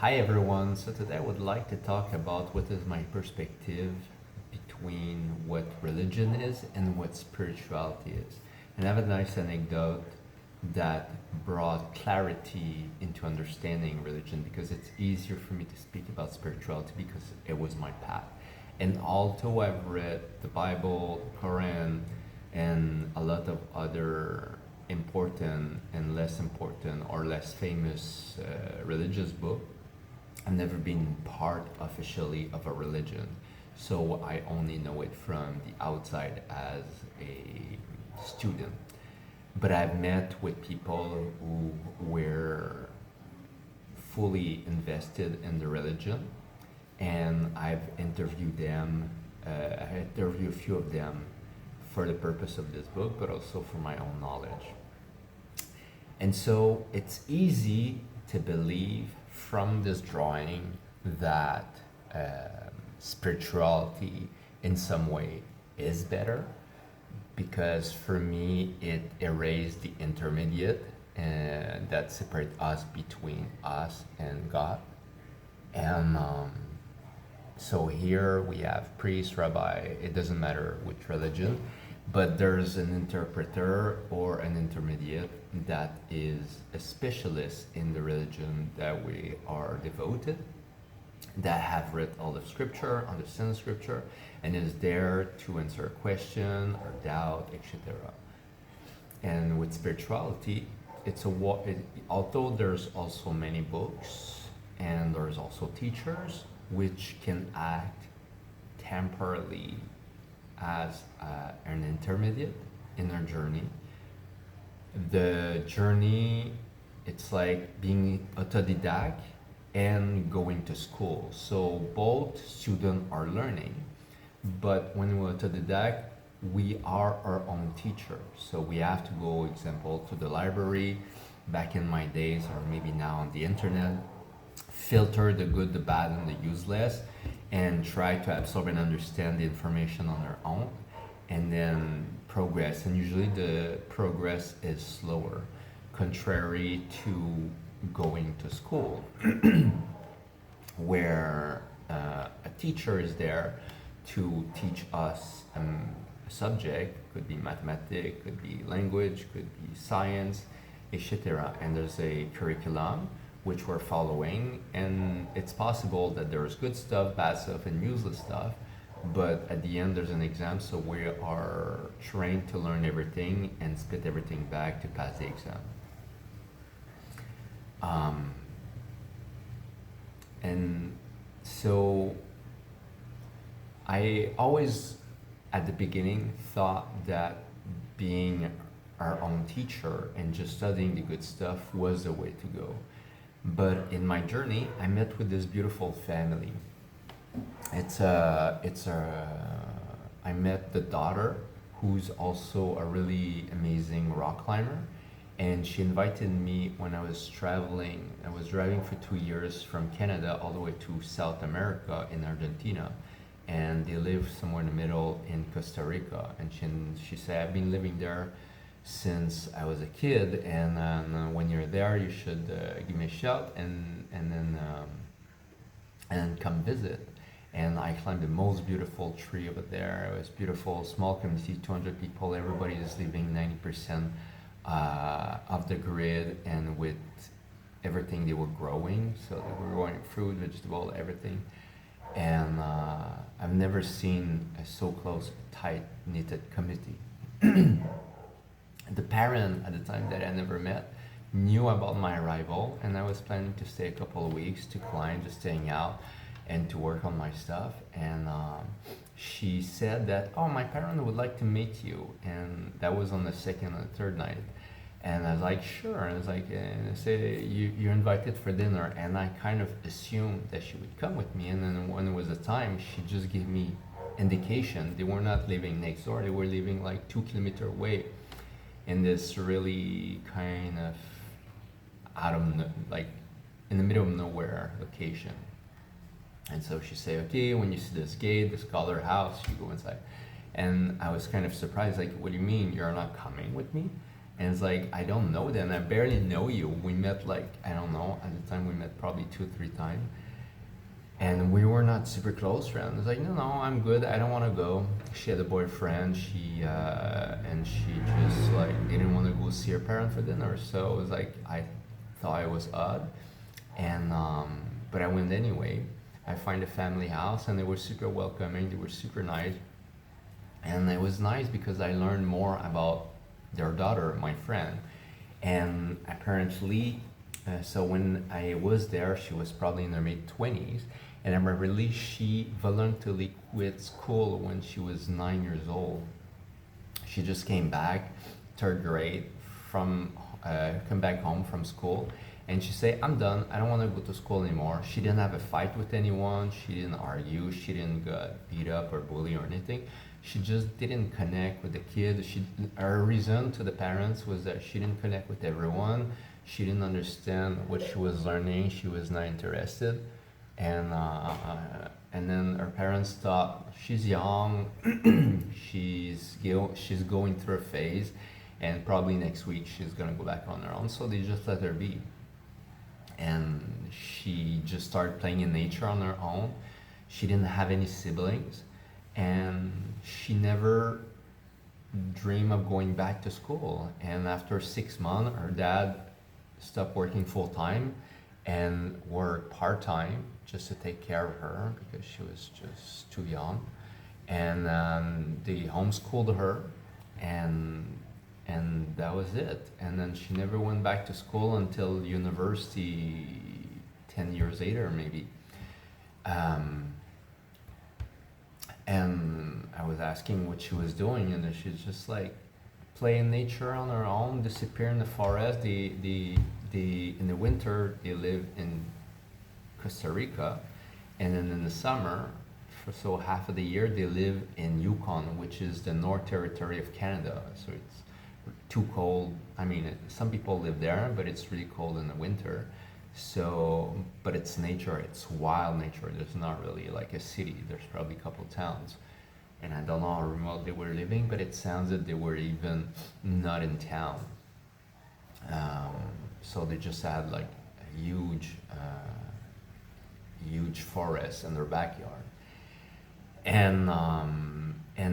Hi everyone. So today I would like to talk about what is my perspective between what religion is and what spirituality is. And I have a nice anecdote that brought clarity into understanding religion because it's easier for me to speak about spirituality because it was my path. And although I've read the Bible, the Quran, and a lot of other important and less important or less famous religious books, I've never been part officially of a religion, so I only know it from the outside as a student. But I've met with people who were fully invested in the religion, and I've interviewed them. I interviewed a few of them for the purpose of this book, but also for my own knowledge. And so it's easy to believe from this drawing that spirituality in some way is better because for me it erased the intermediate and that separate us between us and God. And so here we have priest, rabbi, it doesn't matter which religion, but there's an interpreter or an intermediate that is a specialist in the religion that we are devoted, that have read all the scripture, understand the scripture, and is there to answer a question or doubt, etc. And with spirituality, although there's also many books and there's also teachers which can act temporarily as an intermediate in our journey. The journey, it's like being autodidact and going to school. So both students are learning, but when we're autodidact, we are our own teacher. So we have to go, example, to the library, back in my days, or maybe now on the internet, filter the good, the bad, and the useless, and try to absorb and understand the information on our own, and then progress. And usually the progress is slower, contrary to going to school, where a teacher is there to teach us a subject, could be mathematics, could be language, could be science, etc. And there's a curriculum which we're following, and it's possible that there's good stuff, bad stuff, and useless stuff, but at the end there's an exam, so we are trained to learn everything and spit everything back to pass the exam. And so I always at the beginning thought that being our own teacher and just studying the good stuff was the way to go. But in my journey, I met with this beautiful family. I met the daughter, who's also a really amazing rock climber, and she invited me when I was traveling. I was driving for 2 years from Canada all the way to South America in Argentina, and they live somewhere in the middle in Costa Rica. And she said, I've been living there since I was a kid, and when you're there, you should give me a shout and come visit. And I climbed the most beautiful tree over there. It was beautiful, small community, 200 people. Everybody is living 90% of the grid, and with everything they were growing. So they were growing fruit, vegetable, everything. And I've never seen a so close, tight knitted community. The parent at the time that I never met knew about my arrival, and I was planning to stay a couple of weeks to climb, just staying out and to work on my stuff. And she said that, oh, my parent would like to meet you. And that was on the second and the third night. And I was like, sure. And I was like, and I say, you're invited for dinner. And I kind of assumed that she would come with me. And then when it was the time, she just gave me indication. They were not living next door. They were living like 2 kilometers away in this really kind of like in the middle of nowhere location. And so she said, okay, when you see this gate, this color house, you go inside. And I was kind of surprised, like, what do you mean you're not coming with me? And it's like, I don't know them. I barely know you. We met like, I don't know, at the time we met probably 2 3 times. And we were not super close friends. It's like, no, no, I'm good. I don't want to go. She had a boyfriend. And she just like didn't want to go see her parents for dinner. So it was like, I thought it was odd. But I went anyway. I find a family house and they were super welcoming. They were super nice. And it was nice because I learned more about their daughter, my friend. And apparently, so when I was there, she was probably in her mid 20s. And I remember she voluntarily quit school when she was 9 years old. She just came back, third grade, from come back home from school, and she said, "I'm done. I don't want to go to school anymore." She didn't have a fight with anyone. She didn't argue. She didn't get beat up or bully or anything. She just didn't connect with the kids. Her reason to the parents was that she didn't connect with everyone. She didn't understand what she was learning. She was not interested, and then her parents thought she's young, she's going through a phase, and probably next week she's gonna go back on her own. So they just let her be, and she just started playing in nature on her own. She didn't have any siblings, and she never dreamed of going back to school. And after 6 months, her dad stopped working full time and worked part time just to take care of her because she was just too young. And they homeschooled her, and that was it. And then she never went back to school until university 10 years later, maybe. Um, and I was asking what she was doing, and she's just like playing nature on her own, disappear in the forest. In the winter they live in Costa Rica, and then in the summer, so half of the year they live in Yukon, which is the North Territory of Canada. So it's too cold. I mean, some people live there, but it's really cold in the winter. So, but it's nature. It's wild nature. There's not really like a city. There's probably a couple towns, and I don't know how remote they were living, but it sounds that they were even not in town. Um, so they just had like a huge forest in their backyard, and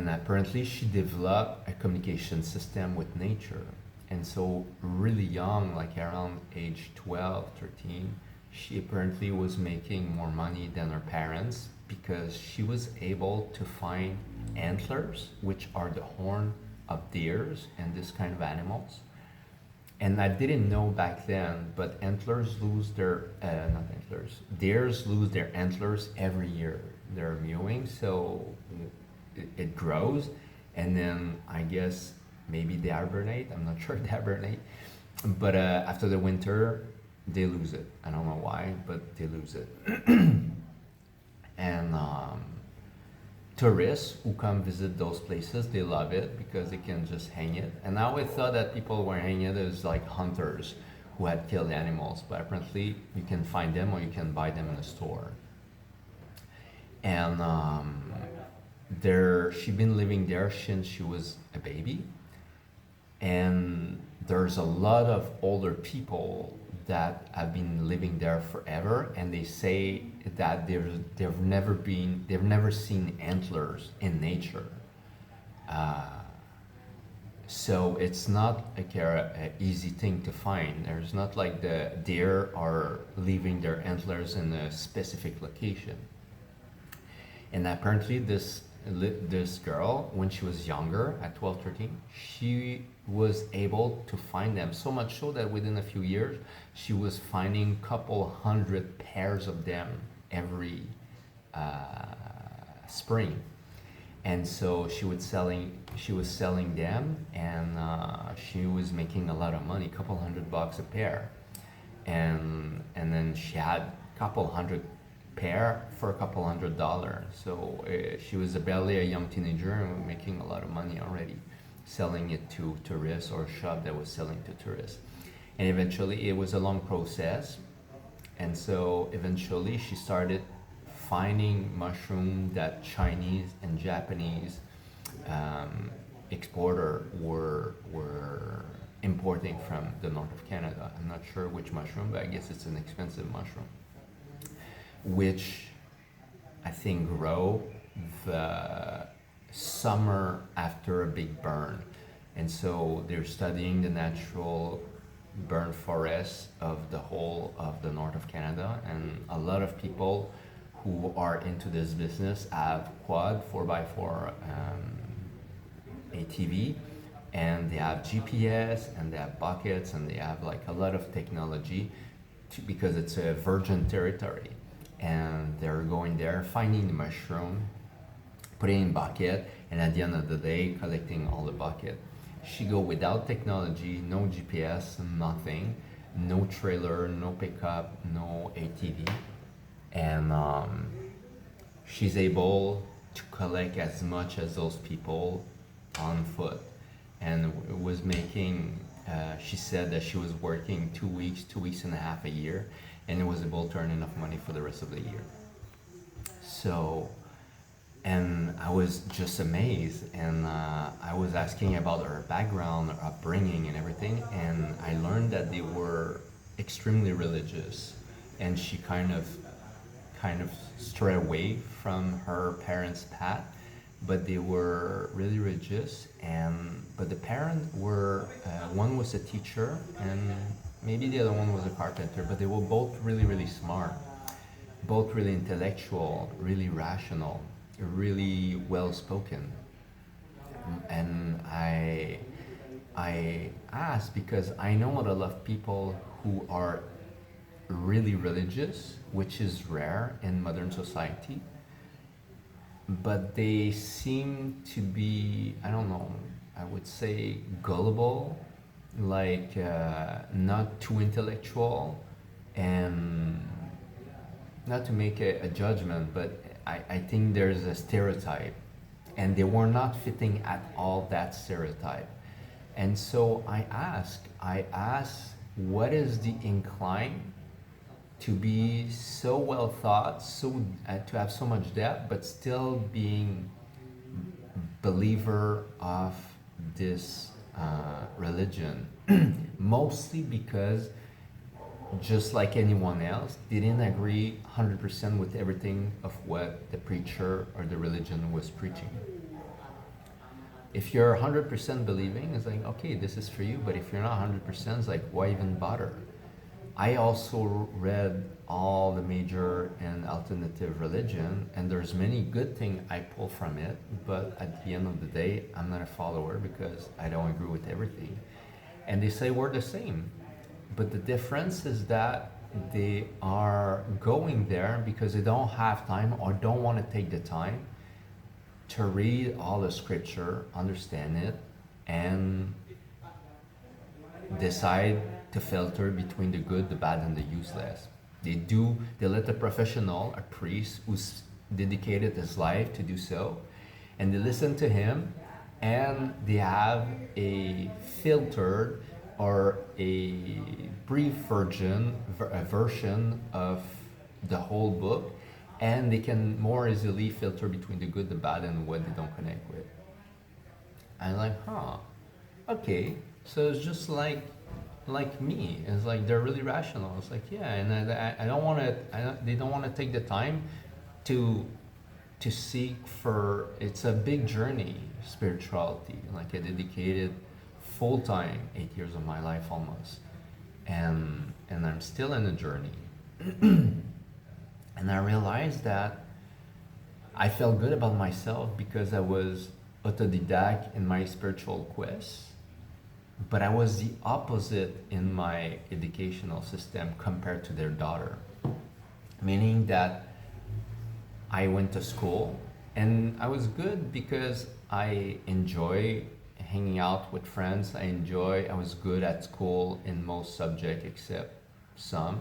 apparently she developed a communication system with nature. And so really young, like around age 12, 13, she apparently was making more money than her parents because she was able to find antlers, which are the horn of deers and this kind of animals. And I didn't know back then, but antlers lose their, not antlers, deers lose their antlers every year. They're mewing, so it grows, and then I guess maybe they hibernate. I'm not sure they hibernate, but after the winter, they lose it. I don't know why, but they lose it. And tourists who come visit those places, they love it because they can just hang it. And I always thought that people were hanging it as like hunters who had killed animals, but apparently you can find them or you can buy them in a store. And she'd been living there since she was a baby, and there's a lot of older people that have been living there forever, and they say that they've never seen antlers in nature. So it's not like a easy thing to find. There's not like the deer are leaving their antlers in a specific location. And apparently this girl, when she was younger, at 12, 13, she was able to find them. So much so that within a few years, she was finding a couple hundred pairs of them every spring. And so she was selling them, and she was making a lot of money, a couple $100 a pair. And then she had a couple hundred pair for a couple $100. So she was barely a young teenager and making a lot of money already, selling it to tourists or a shop that was selling to tourists. And eventually it was a long process. And so eventually she started finding mushroom that Chinese and Japanese exporter were importing from the north of Canada. I'm not sure which mushroom, but I guess it's an expensive mushroom, which I think grow the summer after a big burn. And so they're studying the natural burn forests of the whole of the north of Canada. And a lot of people who are into this business have quad 4x4 ATV, and they have GPS, and they have buckets, and they have like a lot of technology because it's a virgin territory. And they're going there, finding the mushroom, putting in bucket, and at the end of the day, collecting all the bucket. She go without technology, no GPS, nothing, no trailer, no pickup, no ATV, and she's able to collect as much as those people on foot, and was making. She said that she was working 2 weeks and a half a year, and it was able to earn enough money for the rest of the year. So, and I was just amazed, and I was asking about her background, her upbringing, and everything, and I learned that they were extremely religious, and she kind of strayed away from her parents' path, but they were really religious, and but the parents were one was a teacher, and maybe the other one was a carpenter, but they were both really smart, both really intellectual, really rational, really well spoken. And I asked because I know a lot of people who are really religious, which is rare in modern society, but they seem to be, I don't know, I would say gullible, like not too intellectual, and not to make a judgment, but I think there's a stereotype, and they were not fitting at all that stereotype. And so I asked, what is the incline to be so well thought, to have so much depth, but still being believer of this religion? Mostly because, just like anyone else, they didn't agree 100% with everything of what the preacher or the religion was preaching. If you're 100% believing, it's like, okay, this is for you, but if you're not 100%, it's like, why even bother? I also read all the major and alternative religion, and there's many good things I pull from it, but at the end of the day, I'm not a follower because I don't agree with everything. And they say we're the same. But the difference is that they are going there because they don't have time or don't want to take the time to read all the scripture, understand it, and decide to filter between the good, the bad, and the useless. They let a professional, a priest who's dedicated his life to do so, and they listen to him, and they have a filtered or a brief version of the whole book, and they can more easily filter between the good, the bad, and what they don't connect with. I'm like, okay, so it's just like me. It's like they're really rational. It's like, yeah, and I don't want to. They don't want to take the time to seek for. It's a big journey, spirituality. Like I dedicated full time 8 years of my life almost, and I'm still in the journey. And I realized that I felt good about myself because I was autodidact in my spiritual quest, but I was the opposite in my educational system compared to their daughter. Meaning that I went to school and I was good because I enjoy hanging out with friends. I was good at school in most subjects except some.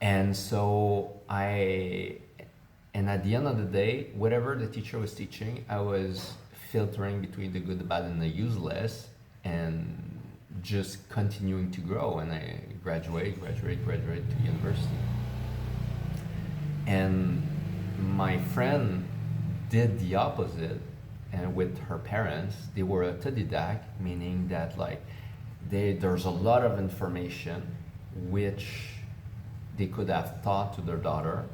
And so and at the end of the day, whatever the teacher was teaching, I was filtering between the good, the bad, and the useless, and just continuing to grow. And I graduate to university. And my friend did the opposite, and with her parents, they were autodidact, meaning that like there's a lot of information which they could have taught to their daughter.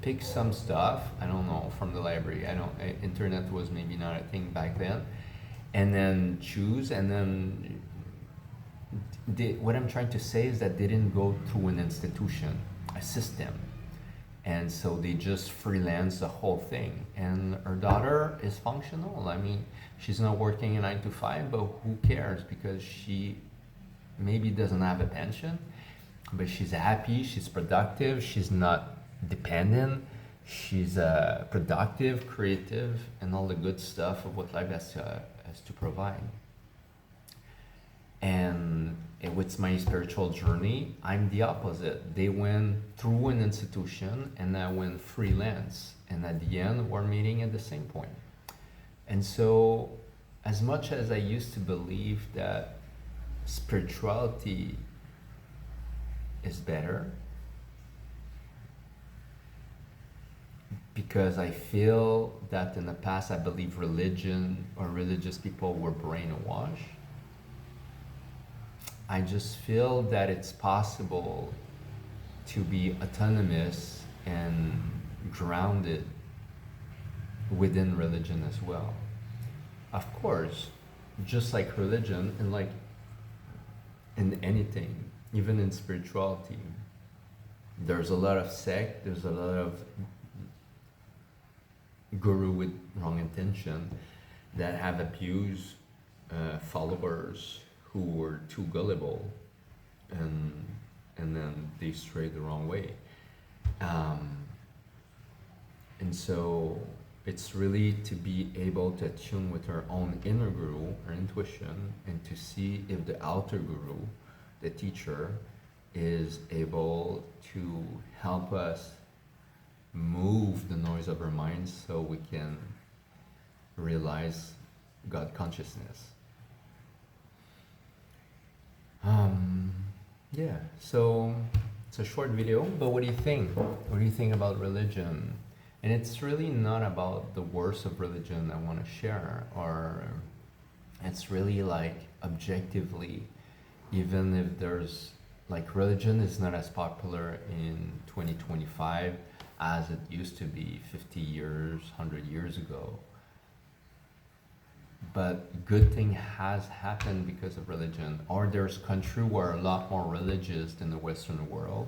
Pick some stuff, I don't know, from the library. I don't. Internet was maybe not a thing back then, and then choose. And then what I'm trying to say is that they didn't go through an institution, a system, and so they just freelance the whole thing. And her daughter is functional. I mean, she's not working a 9 to 5, but who cares? Because she maybe doesn't have a pension, but she's happy, she's productive, she's not dependent, she's productive, creative, and all the good stuff of what life has to provide. And with my spiritual journey, I'm the opposite. They went through an institution and I went freelance. And at the end, we're meeting at the same point. And so, as much as I used to believe that spirituality is better, because I feel that in the past I believe religion or religious people were brainwashed, I just feel that it's possible to be autonomous and grounded within religion as well. Of course, just like religion and like in anything, even in spirituality, there's a lot of sect, there's a lot of guru with wrong intention that have abused followers who were too gullible, and then they strayed the wrong way. And so it's really to be able to attune with our own inner guru, our intuition, and to see if the outer guru, the teacher, is able to help us move the noise of our minds so we can realize God consciousness. Yeah, so it's a short video, but what do you think? What do you think about religion? And it's really not about the worst of religion I want to share, or it's really like objectively, even if there's like religion is not as popular in 2025 as it used to be 50 years, 100 years ago. But good thing has happened because of religion. Or there's country where are a lot more religious than the Western world.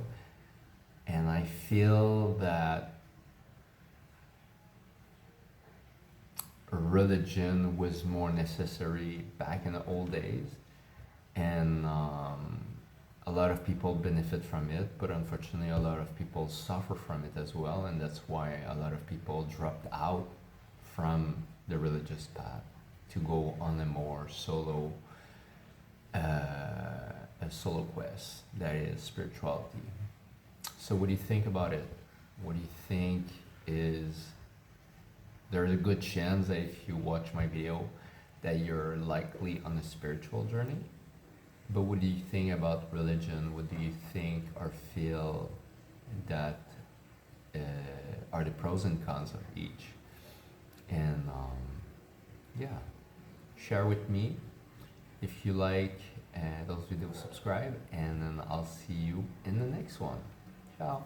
And I feel that religion was more necessary back in the old days. And a lot of people benefit from it, but unfortunately a lot of people suffer from it as well. And that's why a lot of people dropped out from the religious path to go on a more solo quest, that is spirituality. So what do you think about it? What do you think is, there's a good chance that if you watch my video that you're likely on a spiritual journey. But what do you think about religion? What do you think or feel that are the pros and cons of each? And yeah, share with me. If you like those videos, subscribe, and then I'll see you in the next one. Ciao.